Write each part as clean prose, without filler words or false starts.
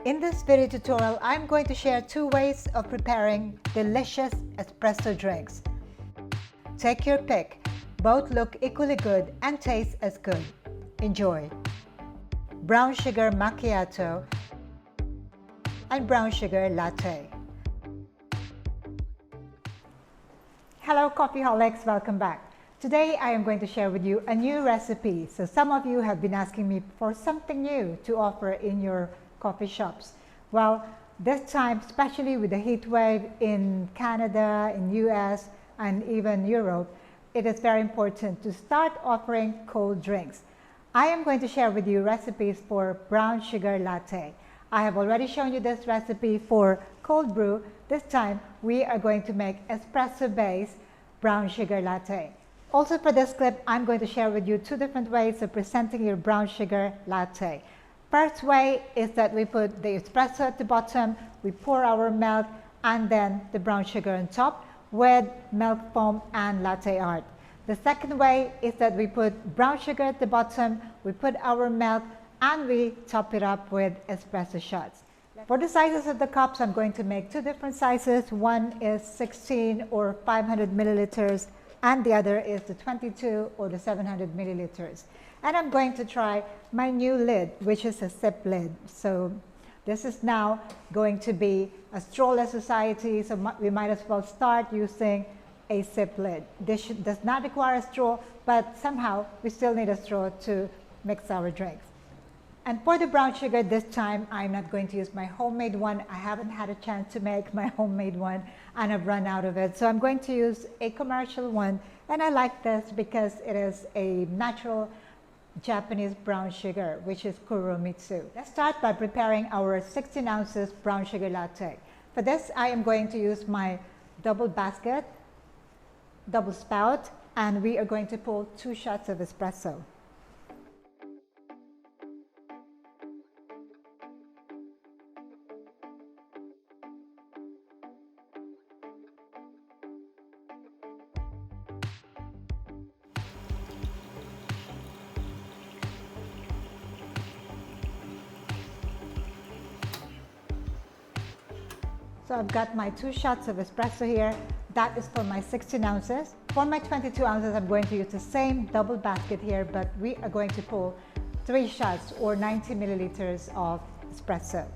In this video tutorial, I'm going to share 2 ways of preparing delicious espresso drinks. Take your pick. Both look equally good and taste as good. Enjoy! Brown sugar macchiato and brown sugar latte. Hello coffeeholics, welcome back. Today I am going to share with you a new recipe. So some of you have been asking me for something new to offer in your coffee shops. Well, this time, especially with the heat wave in Canada, in US, and even Europe, it is very important to start offering cold drinks. I am going to share with you recipes for brown sugar latte. I have already shown you this recipe for cold brew. This time, we are going to make espresso-based brown sugar latte. Also for this clip, I'm going to share with you 2 different ways of presenting your brown sugar latte. First way is that we put the espresso at the bottom, we pour our milk, and then the brown sugar on top with milk foam and latte art. The second way is that we put brown sugar at the bottom, we put our milk, and we top it up with espresso shots. For the sizes of the cups, I'm going to make 2 different sizes. One is 16 or 500 milliliters, and the other is the 22 or the 700 milliliters. And I'm going to try my new lid, which is a sip lid. So this is now going to be a strawless society, so we might as well start using a sip lid. This does not require a straw, but somehow we still need a straw to mix our drinks. And for the brown sugar this time, I'm not going to use my homemade one. I haven't had a chance to make my homemade one and I've run out of it. So I'm going to use a commercial one. And I like this because it is a natural Japanese brown sugar, which is kuromitsu. Let's start by preparing our 16 ounces brown sugar latte. For this, I am going to use my double basket, double spout, and we are going to pull 2 shots of espresso. So I've got my 2 shots of espresso here. That is for my 16 ounces. For my 22 ounces, I'm going to use the same double basket here, but we are going to pull 3 shots or 90 milliliters of espresso.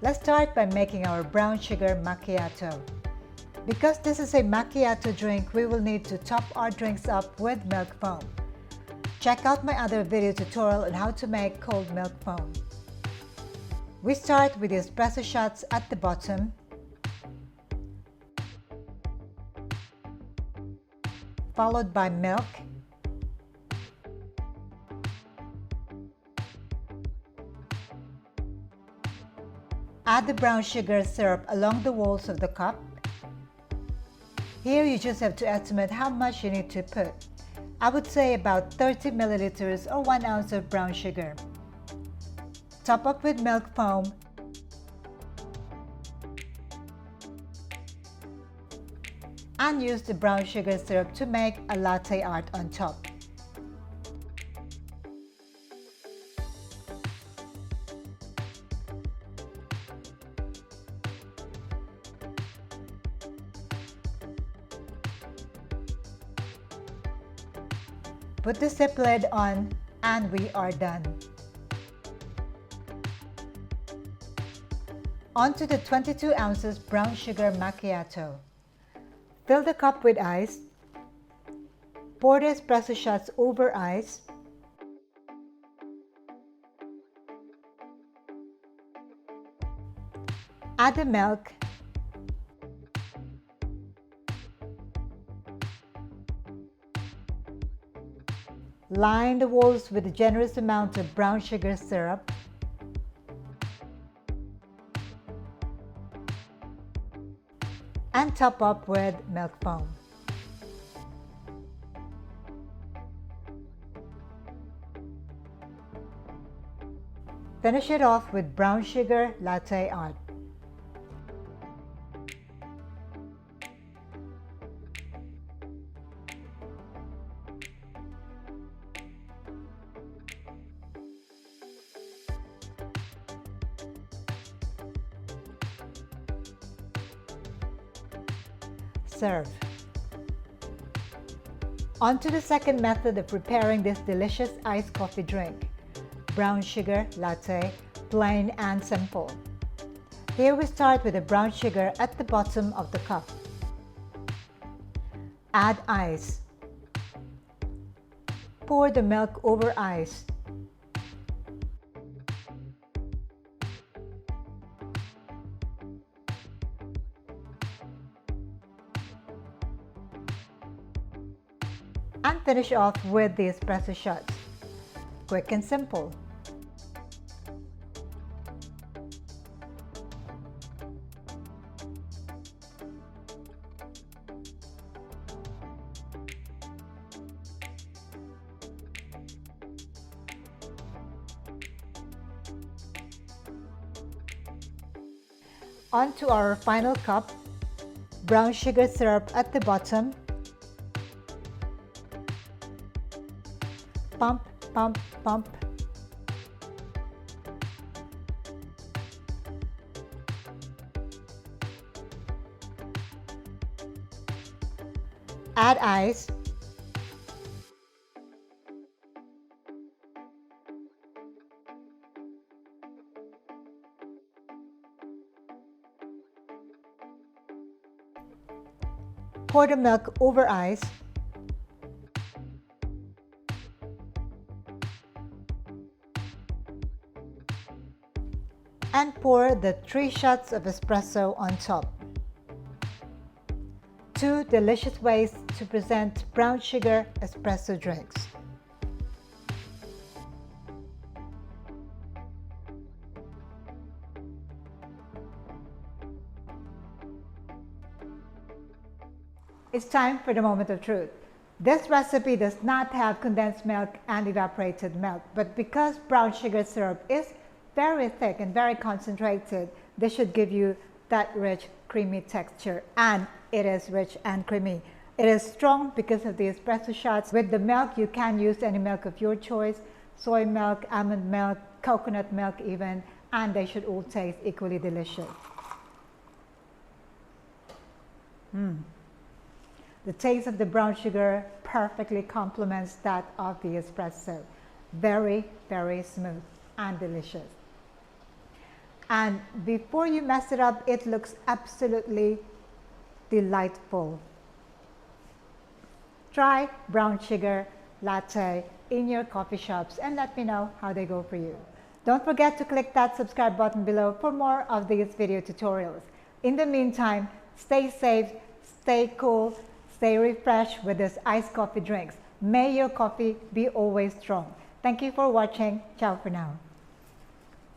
Let's start by making our brown sugar macchiato. Because this is a macchiato drink, we will need to top our drinks up with milk foam. Check out my other video tutorial on how to make cold milk foam. We start with the espresso shots at the bottom, followed by milk, add the brown sugar syrup along the walls of the cup. Here you just have to estimate how much you need to put. I would say about 30 milliliters or 1 ounce of brown sugar. Top up with milk foam. And use the brown sugar syrup to make a latte art on top. Put the sip lid on and we are done. On to the 22 ounces brown sugar macchiato. Fill the cup with ice. Pour the espresso shots over ice. Add the milk. Line the walls with a generous amount of brown sugar syrup. and top up with milk foam. Finish it off with brown sugar latte art. Serve. On to the second method of preparing this delicious iced coffee drink. Brown sugar latte, plain and simple. Here we start with the brown sugar at the bottom of the cup. Add ice. Pour the milk over ice. And finish off with the espresso shots. Quick and simple. On to our final cup. Brown sugar syrup at the bottom. Pump, pump, pump. Add ice. Pour the milk over ice. And pour the 3 shots of espresso on top. 2 delicious ways to present brown sugar espresso drinks. It's time for the moment of truth. This recipe does not have condensed milk and evaporated milk, but because brown sugar syrup is very thick and very concentrated, this should give you that rich, creamy texture, and it is rich and creamy. It is strong because of the espresso shots. With the milk, you can use any milk of your choice, soy milk, almond milk, coconut milk even, and they should all taste equally delicious. The taste of the brown sugar perfectly complements that of the espresso. Very, very smooth and delicious. And before you mess it up, it looks absolutely delightful. Try brown sugar latte in your coffee shops and let me know how they go for you. Don't forget to click that subscribe button below for more of these video tutorials. In the meantime, stay safe, stay cool, stay refreshed with this iced coffee drinks. May your coffee be always strong. Thank you for watching. Ciao for now.